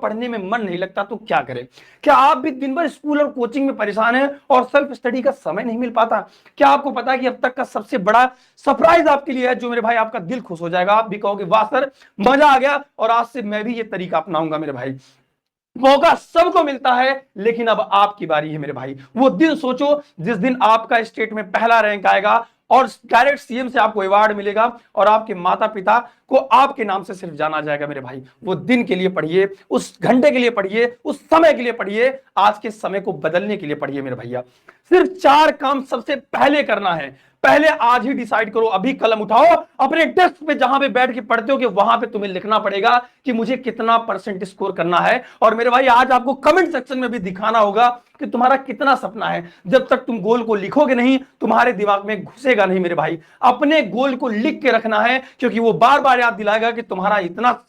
पढ़ने में मन नहीं लगता तो क्या करें? क्या आप भी दिन भर स्कूल और कोचिंग में परेशान हैं और सेल्फ स्टडी का समय नहीं मिल पाता? क्या आपको पता है कि अब तक का सबसे बड़ा सरप्राइज आपके लिए है, जो मेरे भाई आपका दिल खुश हो जाएगा, आप भी कहोगे वाह सर मजा आ गया और आज से मैं भी ये तरीका अपनाऊंगा। मेरे भाई, मौका सबको मिलता है लेकिन अब आपकी बारी है मेरे भाई। वो दिन सोचो जिस दिन आपका स्टेट में पहला रैंक आएगा और डायरेक्ट सीएम से आपको अवार्ड मिलेगा और आपके माता पिता को आपके नाम से सिर्फ जाना जाएगा। मेरे भाई, वो दिन के लिए पढ़िए, उस घंटे के लिए पढ़िए, उस समय के लिए पढ़िए, आज के समय को बदलने के लिए पढ़िए। मेरे भैया, सिर्फ 4 काम सबसे पहले करना है। पहले आज ही डिसाइड करो, अभी कलम उठाओ, अपने डेस्क पे जहां पे बैठ के पढ़ते हो कि वहां पे तुम्हें लिखना पड़ेगा कि मुझे कितना परसेंट स्कोर करना है। और मेरे भाई, आज आपको कमेंट सेक्शन में भी दिखाना होगा कि तुम्हारा कितना सपना है। जब तक तुम गोल को लिखोगे नहीं, तुम्हारे दिमाग में घुसेगा नहीं। मेरे भाई, अपने गोल को लिख के रखना है, क्योंकि वो बार बार याद दिलाएगा कि तुम्हारा इतना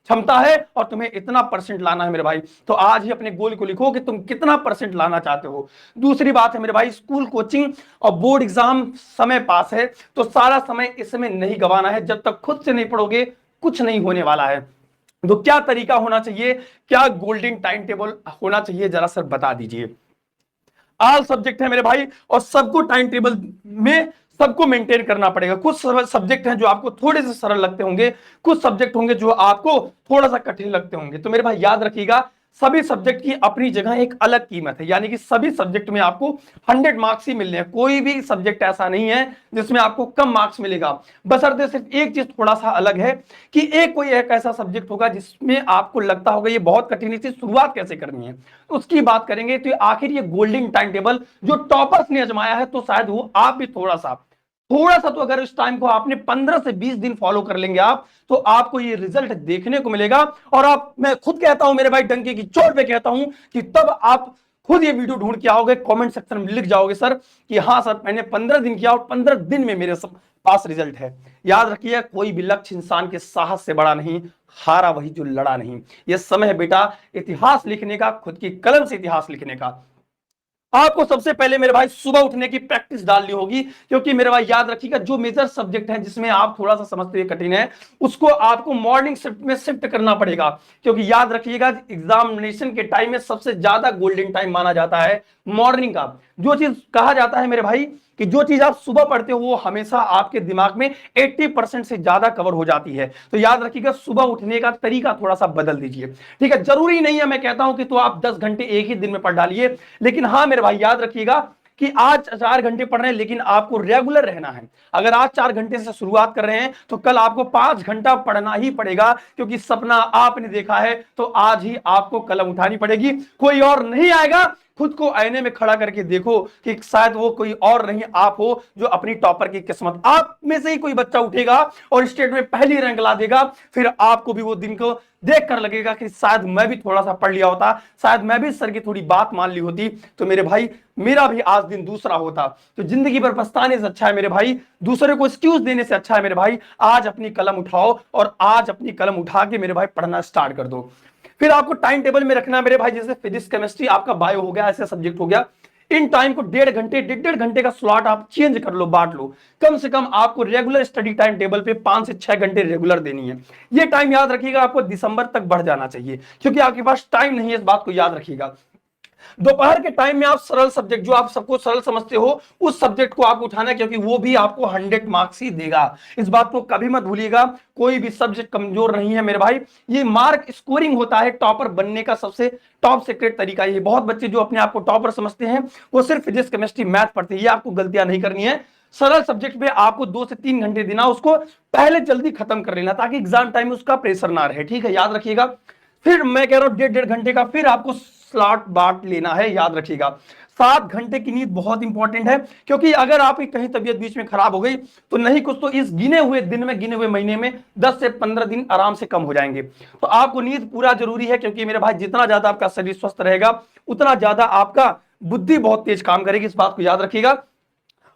क्षमता है और तुम्हें इतना परसेंट लाना है। मेरे भाई, तो आज ही अपने गोल को लिखो कि तुम कितना परसेंट लाना चाहते हो। दूसरी बात है मेरे भाई, स्कूल, कोचिंग और बोर्ड एग्जाम समय पास है तो सारा समय इसमें नहीं गंवाना है। जब तक खुद से नहीं पढ़ोगे कुछ नहीं होने वाला है। तो क्या तरीका होना चाहिए, क्या गोल्डन टाइम टेबल होना चाहिए, जरा सर बता दीजिए। ऑल सब्जेक्ट है मेरे भाई और सबको टाइम टेबल में सबको मेंटेन करना पड़ेगा। कुछ सब्जेक्ट हैं जो आपको थोड़े से सरल लगते होंगे, कुछ सब्जेक्ट होंगे जो आपको थोड़ा सा कठिन लगते होंगे। तो मेरे भाई याद रखिएगा, सभी सब्जेक्ट की अपनी जगह एक अलग कीमत है, यानी कि सभी सब्जेक्ट में आपको 100 मार्क्स ही मिलने हैं। कोई भी सब्जेक्ट ऐसा नहीं है जिसमें आपको कम मार्क्स मिलेगा। बशर्ते सिर्फ एक चीज थोड़ा सा अलग है कि कोई एक ऐसा सब्जेक्ट होगा जिसमें आपको लगता होगा ये बहुत कठिन है, इसकी शुरुआत कैसे करनी है, उसकी बात करेंगे। तो आखिर ये गोल्डन टाइम टेबल जो टॉपर्स ने आजमाया है, तो शायद वो आप भी थोड़ा सा तो अगर इस टाइम को आपने 15 से 20 दिन फॉलो कर लेंगे आप, तो आपको ये रिजल्ट देखने को मिलेगा। और आप, मैं खुद कहता हूं मेरे भाई, डंके की चोट पे कहता हूं कि तब आप खुद ये वीडियो ढूंढ के आओगे, कमेंट सेक्शन में लिख जाओगे सर कि हाँ सर मैंने 15 दिन किया और 15 दिन में मेरे पास रिजल्ट है। याद रखिए, कोई भी लक्ष्य इंसान के साहस से बड़ा नहीं, हारा वही जो लड़ा नहीं। यह समय है बेटा इतिहास लिखने का, खुद की कलम से इतिहास लिखने का। आपको सबसे पहले मेरे भाई सुबह उठने की प्रैक्टिस डालनी होगी, क्योंकि मेरे भाई याद रखिएगा, जो मेजर सब्जेक्ट है जिसमें आप थोड़ा सा समझते हुए कठिन है, उसको आपको मॉर्निंग शिफ्ट में शिफ्ट करना पड़ेगा। क्योंकि याद रखिएगा, एग्जामिनेशन के टाइम में सबसे ज्यादा गोल्डन टाइम माना जाता है मॉर्निंग का। जो चीज कहा जाता है मेरे भाई कि जो चीज आप सुबह पढ़ते हो वो हमेशा आपके दिमाग में 80% से ज्यादा कवर हो जाती है। तो याद रखिएगा, सुबह उठने का तरीका थोड़ा सा बदल दीजिए। ठीक है, जरूरी नहीं है मैं कहता हूं कि तो आप 10 घंटे एक ही दिन में पढ़ डालिए, लेकिन हाँ मेरे भाई याद रखिएगा कि आज 4 घंटे पढ़ रहे हैं, लेकिन आपको रेगुलर रहना है। अगर आज 4 घंटे से शुरुआत कर रहे हैं तो कल आपको 5 घंटा पढ़ना ही पड़ेगा, क्योंकि सपना आपने देखा है तो आज ही आपको कलम उठानी पड़ेगी। कोई और नहीं आएगा। खुद को आईने में खड़ा करके देखो कि शायद वो कोई और नहीं आप हो जो अपनी टॉपर की किस्मत, आप में से ही कोई बच्चा उठेगा और स्टेट में पहली रैंक ला देगा। फिर आपको भी वो दिन को देख कर लगेगा कि शायद मैं भी थोड़ा सा पढ़ लिया होता, शायद मैं भी सर की थोड़ी बात मान ली होती, तो मेरे भाई मेरा भी आज दिन दूसरा होता। तो जिंदगी भर पछताने से अच्छा है मेरे भाई, दूसरे को एक्सक्यूज देने से अच्छा है मेरे भाई, आज अपनी कलम उठाओ और आज अपनी कलम उठा के मेरे भाई पढ़ना स्टार्ट कर दो। फिर आपको टाइम टेबल में रखना है मेरे भाई, जैसे फिजिक्स, केमिस्ट्री, आपका बायो हो गया, ऐसे सब्जेक्ट हो गया, इन टाइम को 1.5 घंटे का स्लॉट आप चेंज कर लो, बांट लो। कम से कम आपको रेगुलर स्टडी टाइम टेबल पे 5 से 6 घंटे रेगुलर देनी है। ये टाइम याद रखिएगा आपको दिसंबर तक बढ़ जाना चाहिए, क्योंकि आपके पास टाइम नहीं है, इस बात को याद रखिएगा। दोपहर के टाइम में आप सरल सब्जेक्ट, जो आप सबको सरल समझते हो, उस सब्जेक्ट को आप उठाना, क्योंकि वो भी आपको 100 मार्क्स ही देगा। इस बात को कभी मत भूलिएगा, कोई भी सब्जेक्ट कमजोर नहीं है मेरे भाई। ये मार्क स्कोरिंग होता है टॉपर बनने का सबसे टॉप सीक्रेट तरीका। ये बहुत बच्चे जो अपने आप को टॉपर समझते हैं, वो सिर्फ फिजिक्स, केमिस्ट्री, मैथ पढ़ते हैं। ये आपको गलतियां नहीं करनी है। सरल सब्जेक्ट पे आपको 2 से 3 घंटे देना, उसको पहले जल्दी खत्म कर लेना, ताकि एग्जाम टाइम में उसका प्रेशर ना रहे। ठीक है, याद रखिएगा। फिर मैं कह रहा हूं 1.5 घंटे का फिर आपको स्लॉट बांट लेना है। याद रखिएगा, 7 घंटे की नींद बहुत इंपॉर्टेंट है, क्योंकि अगर आपकी कहीं तबीयत बीच में खराब हो गई तो नहीं कुछ तो इस गिने हुए दिन में, गिने हुए महीने में 10 से 15 दिन आराम से कम हो जाएंगे। तो आपको नींद पूरा जरूरी है, क्योंकि मेरे भाई जितना ज्यादा आपका शरीर स्वस्थ रहेगा उतना ज्यादा आपका बुद्धि बहुत तेज काम करेगी। इस बात को याद रखिएगा।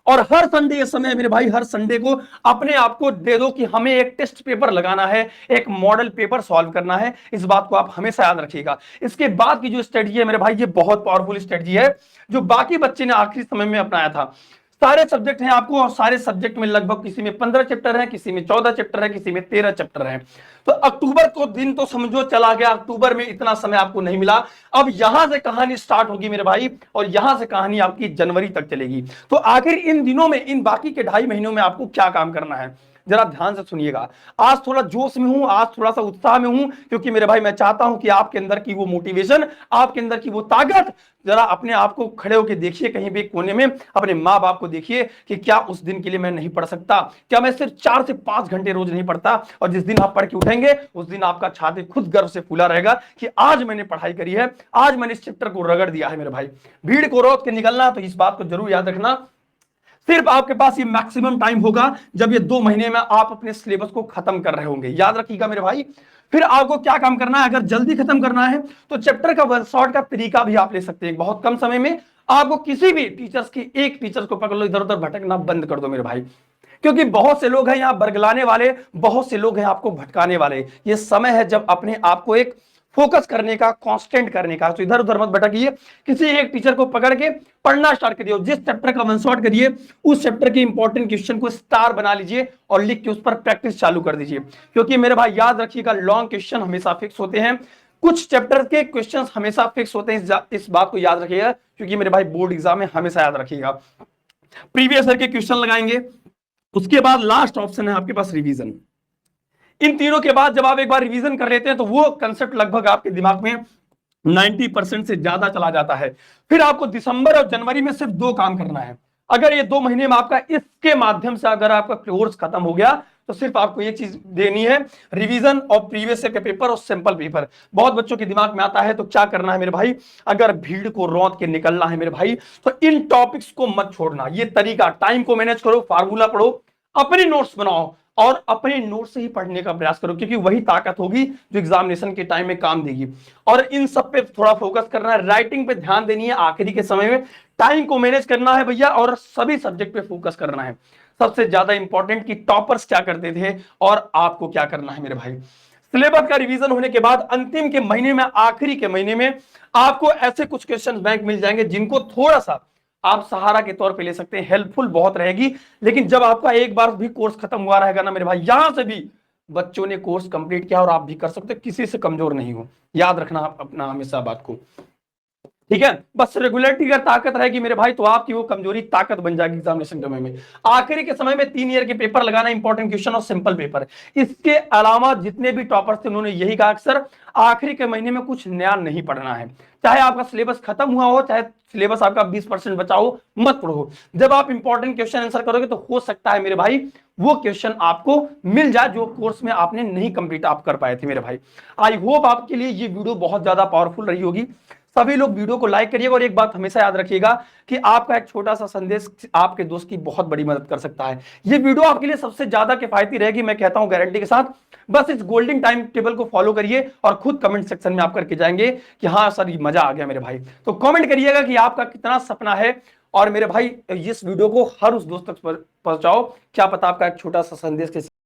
और हर संडे ये समय मेरे भाई, हर संडे को अपने आप को दे दो कि हमें एक टेस्ट पेपर लगाना है, एक मॉडल पेपर सॉल्व करना है। इस बात को आप हमेशा याद रखिएगा। इसके बाद की जो स्ट्रेटजी है मेरे भाई, ये बहुत पावरफुल स्ट्रेटजी है, जो बाकी बच्चे ने आखिरी समय में अपनाया था। सारे सब्जेक्ट हैं आपको, और सारे सब्जेक्ट में लगभग किसी में 15 चैप्टर है, किसी में 14 चैप्टर है, किसी में 13 चैप्टर है। तो अक्टूबर को दिन तो समझो चला गया, अक्टूबर में इतना समय आपको नहीं मिला। अब यहां से कहानी स्टार्ट होगी मेरे भाई, और यहां से कहानी आपकी जनवरी तक चलेगी। तो आखिर इन दिनों में, इन बाकी के 2.5 महीनों में आपको क्या काम करना है, जरा ध्यान से सुनिएगा। आज थोड़ा जोश में हूं, आज थोड़ा सा उत्साह में हूं, क्योंकि मेरे भाई मैं चाहता हूं कि आपके अंदर की वो मोटिवेशन, आपके अंदर की वो ताकत, जरा अपने आप को खड़े होकर देखिए कहीं भी कोने में, अपने माँ बाप को देखिए कि क्या उस दिन के लिए मैं नहीं पढ़ सकता, क्या मैं सिर्फ 4 से 5 घंटे रोज नहीं पढ़ता। और जिस दिन आप पढ़ के उठेंगे उस दिन आपका छाती खुद गर्व से फूला रहेगा कि आज मैंने पढ़ाई करी है, आज मैंने इस चैप्टर को रगड़ दिया है। मेरे भाई भीड़ को रोक के निकलना, तो इस बात को जरूर याद रखना, सिर्फ आपके पास ये मैक्सिमम टाइम होगा जब ये 2 महीने में आप अपने सिलेबस को खत्म कर रहे होंगे। याद रखिएगा मेरे भाई। फिर आपको क्या काम करना है, अगर जल्दी खत्म करना है तो चैप्टर का वन शॉट का तरीका भी आप ले सकते हैं। बहुत कम समय में आपको किसी भी टीचर्स की, एक टीचर को पकड़ लो, इधर उधर भटकना बंद कर दो मेरे भाई, क्योंकि बहुत से लोग हैं यहाँ बरगलाने वाले, बहुत से लोग हैं आपको भटकाने वाले। ये समय है जब अपने आप को एक फोकस करने का, कांस्टेंट करने का। तो इधर उधर मत भटकिए, किसी एक टीचर को पकड़ के पढ़ना स्टार्ट करिए, जिस चैप्टर का वन शॉट करिए उस चैप्टर के इंपॉर्टेंट क्वेश्चन को स्टार बना लीजिए और लिख के उस पर प्रैक्टिस चालू कर दीजिए। क्योंकि मेरे भाई याद रखिएगा, लॉन्ग क्वेश्चन हमेशा फिक्स होते हैं, कुछ चैप्टर के क्वेश्चन हमेशा फिक्स होते हैं, इस बात को याद रखिएगा। क्योंकि मेरे भाई बोर्ड एग्जाम में हमेशा याद रखिएगा, प्रीवियस ईयर के क्वेश्चन लगाएंगे, उसके बाद लास्ट ऑप्शन है आपके पास रिवीजन। इन तीनों के बाद जब आप एक बार रिवीजन कर लेते हैं तो वो कंसेप्ट लगभग आपके दिमाग में 90% से ज्यादा चला जाता है। फिर आपको दिसंबर और जनवरी में सिर्फ 2 काम करना है। अगर ये 2 महीने में आपका इसके माध्यम से अगर आपका कोर्स खत्म हो गया तो सिर्फ आपको ये चीज देनी है, रिवीजन और प्रीवियस ईयर के पेपर और सैंपल पेपर। बहुत बच्चों के दिमाग में आता है तो क्या करना है मेरे भाई, अगर भीड़ को रौंद के निकलना है मेरे भाई तो इन टॉपिक्स को मत छोड़ना। ये तरीका, टाइम को मैनेज करो, फार्मूला पढ़ो, अपने नोट्स बनाओ और अपने नोट से ही पढ़ने का प्रयास करो, क्योंकि वही ताकत होगी जो एग्जामिनेशन के टाइम में काम देगी। और इन सब पे थोड़ा फोकस करना है, राइटिंग पे ध्यान देनी है आखिरी के समय में, टाइम को मैनेज करना है भैया, और सभी सब्जेक्ट पे फोकस करना है। सबसे ज्यादा इंपॉर्टेंट कि टॉपर्स क्या करते थे और आपको क्या करना है मेरे भाई। सिलेबस का रिवीजन होने के बाद अंतिम के महीने में, आखिरी के महीने में आपको ऐसे कुछ क्वेश्चन बैंक मिल जाएंगे जिनको थोड़ा सा आप सहारा के तौर पे ले सकते हैं, हेल्पफुल बहुत रहेगी। लेकिन जब आपका एक बार भी कोर्स खत्म हुआ रहेगा ना मेरे भाई, यहां से भी बच्चों ने कोर्स कंप्लीट किया और आप भी कर सकते हो, किसी से कमजोर नहीं हो। याद रखना आप अपना हमेशा बात को, ठीक है। बस रेगुलरिटी का ताकत रहेगी मेरे भाई तो आपकी वो कमजोरी ताकत बन जाएगी एग्जामिनेशन समय में। आखिरी के समय में 3 ईयर के पेपर लगाना, इंपॉर्टेंट क्वेश्चन और सिंपल पेपर। इसके अलावा जितने भी टॉपर्स थे उन्होंने यही कहा कि सर आखिरी के महीने में कुछ नया नहीं पढ़ना है, चाहे आपका सिलेबस खत्म हुआ हो, चाहे सिलेबस आपका 20% बचा हो, मत पढ़ो। जब आप इंपॉर्टेंट क्वेश्चन आंसर करोगे तो हो सकता है मेरे भाई वो क्वेश्चन आपको मिल जाए जो कोर्स में आपने नहीं कंप्लीट आप कर पाए थे मेरे भाई। आई होप आपके लिए ये वीडियो बहुत ज्यादा पावरफुल रही होगी। सभी लोग वीडियो को लाइक करिएगा और एक बात हमेशा याद रखिएगा कि आपका एक छोटा सा संदेश आपके दोस्त की बहुत बड़ी मदद कर सकता है। ये वीडियो आपके लिए सबसे ज्यादा किफायती रहेगी, मैं कहता हूं गारंटी के साथ। बस इस गोल्डन टाइम टेबल को फॉलो करिए और खुद कमेंट सेक्शन में आप करके जाएंगे कि हाँ सर ये मजा आ गया मेरे भाई। तो कमेंट करिएगा कि आपका कितना सपना है, और मेरे भाई इस वीडियो को हर उस दोस्त तक पहुंचाओ, क्या पता आपका एक छोटा सा संदेश